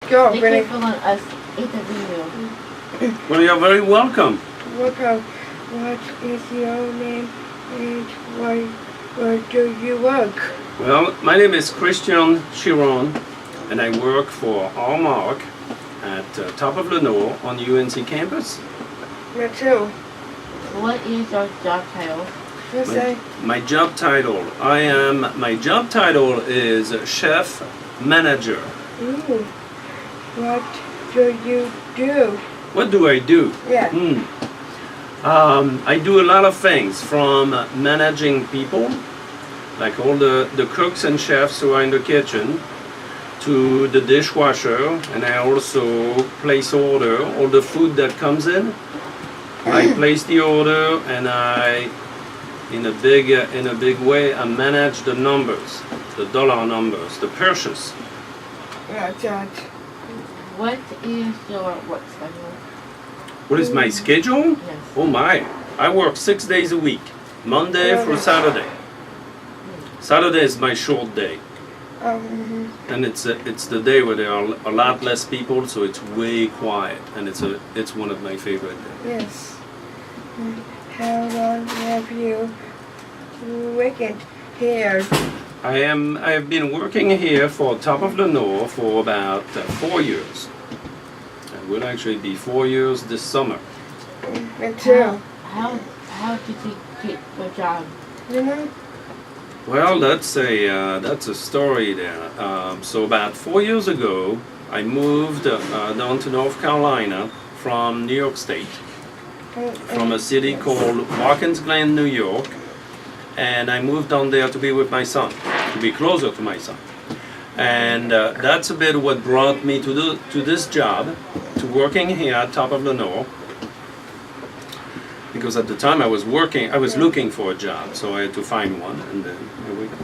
Go, Thank Benny. you for letting us interview you. Well, you're very welcome. Welcome. What is your name and where do you work? Well, my name is Christian Chiron, and I work for Hallmark at top of the North on UNC campus. Me too. What is your job title? Let's say, My job title, my job title is chef manager. ooh, what do you do? What do I do? Yeah. I do a lot of things, from managing people, like all the cooks and chefs who are in the kitchen, to the dishwasher, and I also place order, all the food that comes in. I place the order, and in a big way, I manage the numbers, the dollar numbers, the purchase. Yeah, that. What is your work schedule? What is my schedule? Yes. Oh my, I work 6 days a week, Monday through Saturday. Saturday is my short day, and it's the day where there are a lot less people, so it's way quiet, and it's one of my favorite days. Yes. How long have you worked here? I have been working here for Top of the North for about 4 years. It will actually be 4 years this summer. Me too. How did you get your job? You know? Well, that's a story there. So about 4 years ago, I moved down to North Carolina from New York State, from a city called Watkins Glen, New York, and I moved down there to be with my son, to be closer to my son. And that's a bit what brought me to this job, to working here at Top of the North. Because at the time I was looking for a job, so I had to find one, and then here we go.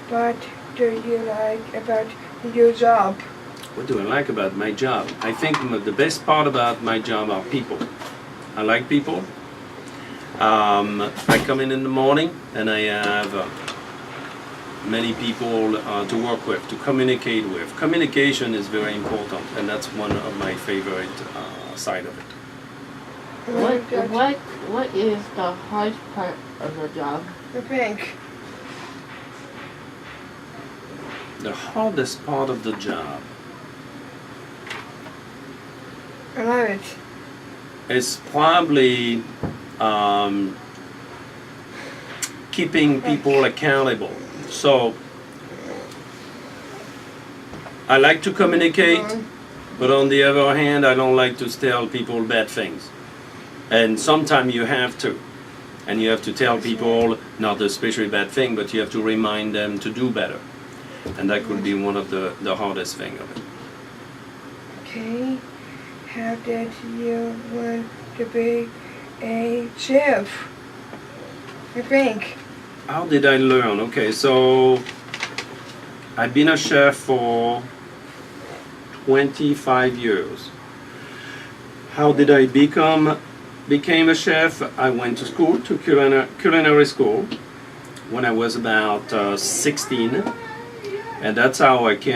What do you like about your job? What do I like about my job? I think the best part about my job are people. I like people. I come in the morning and I have many people to work with, to communicate with. Communication is very important, and that's one of my favorite side of it. What is the hardest part of your job? I think. The hardest part of the job I love it. is probably keeping people accountable. So I like to communicate, but on the other hand, I don't like to tell people bad things. And sometimes you have to. And you have to tell people, not especially bad thing, but you have to remind them to do better. And that could be one of the hardest thing of it. Okay. How did you learn to be a chef? I think. How did I learn? Okay, so I've been a chef for 25 years. How did I became a chef? I went to school, to culinary school, when I was about 16, and that's how I grew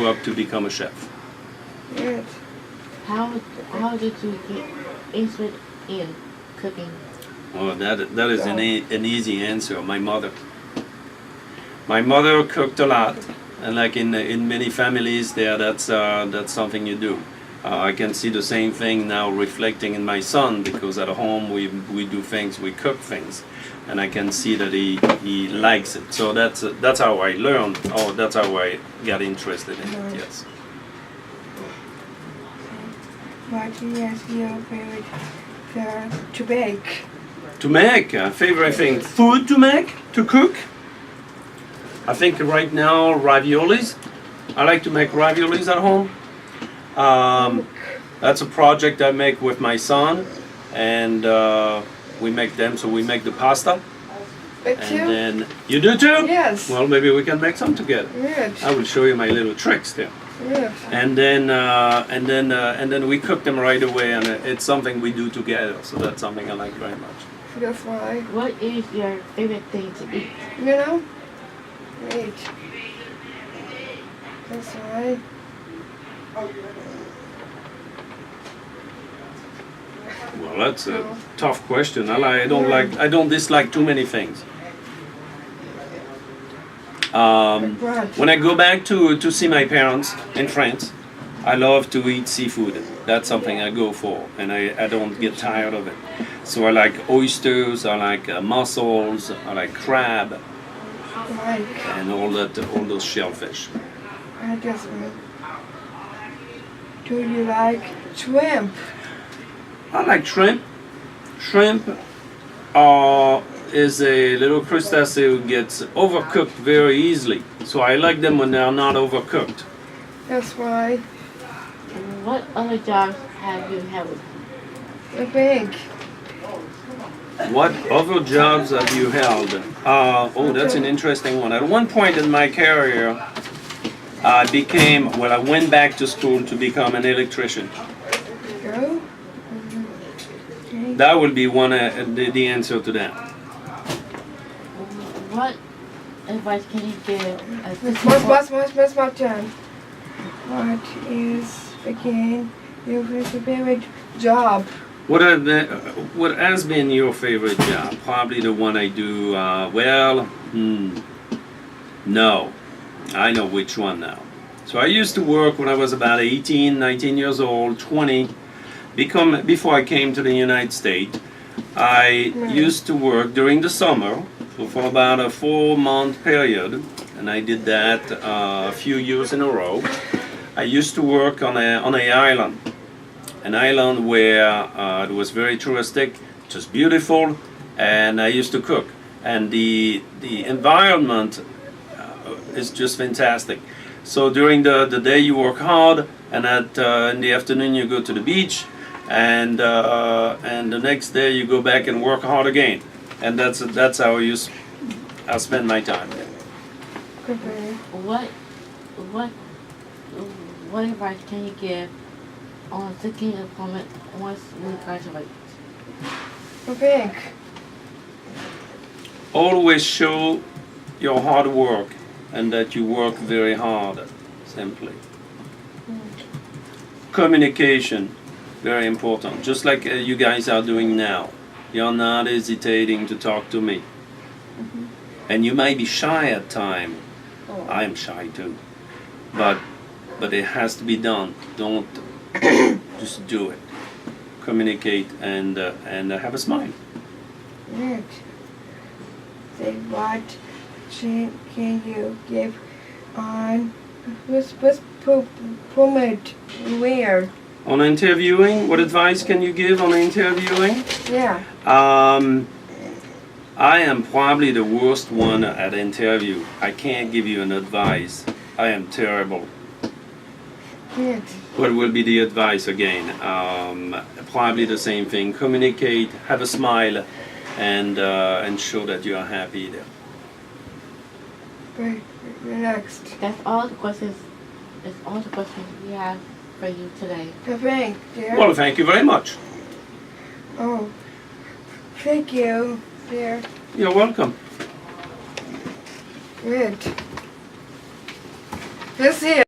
up to become a chef. Yes. How did you get interested in cooking? Well, that is an easy answer. My mother cooked a lot, and like in many families, that's something you do. I can see the same thing now reflecting in my son, because at home we do things, we cook things, and I can see that he likes it. So that's how I learned. Oh, that's how I got interested in it. Yes. What is your favorite to bake? To make favorite thing, food to make, to cook. I think right now raviolis. I like to make raviolis at home. That's a project I make with my son, and we make them. So we make the pasta, Me too. and then you do too. Yes. Well, maybe we can make some together. Yes. I will show you my little tricks there. Yes. And then we cook them right away, and it's something we do together. So that's something I like very much. That's why. What is your favorite thing to eat? You know? Eat. That's right. Well, that's a tough question. I don't dislike too many things. When I go back to see my parents in France, I love to eat seafood. That's something I go for, and I don't get tired of it. So I like oysters, I like mussels, I like crab, Like, and all those shellfish. I guess right. Do you like shrimp? I like shrimp. Shrimp is a little crustacea who gets overcooked very easily. So I like them when they're not overcooked. That's right. What other jobs have you held? The bank. What other jobs have you held? That's an interesting one. At one point in my career, I went back to school to become an electrician. Go. Okay. That would be the answer to that. What advice can you give a What's my turn? What is, again, your favorite job? What has been your favorite job? Probably the one I do, no. I know which one now. So I used to work when I was about 18, 19 years old, 20. Before I came to the United States, I used to work during the summer for about a 4-month period, and I did that a few years in a row. I used to work on an island where it was very touristic, just beautiful, and I used to cook. And the environment is just fantastic. So during the day you work hard, and in the afternoon you go to the beach, and the next day you go back and work hard again. And that's how I spend my time. Okay. What advice can you give on seeking employment once we graduate? The bank. Always show your hard work and that you work very hard, simply. Communication, very important. Just like you guys are doing now. You're not hesitating to talk to me. And you may be shy at times. I am shy too. But it has to be done. Don't just do it. Communicate and have a smile. Good. Say what can you give on what's permit where? On interviewing, what advice can you give on interviewing? Yeah. I am probably the worst one at interview. I can't give you an advice. I am terrible. Good. What will be the advice again? Probably the same thing. Communicate, have a smile, and show that you are happy there. Great. Next. That's all the questions. That's all the questions we have for you today. The bank, dear. Well, thank you very much. Oh. Thank you, dear. You're welcome. Good. This here.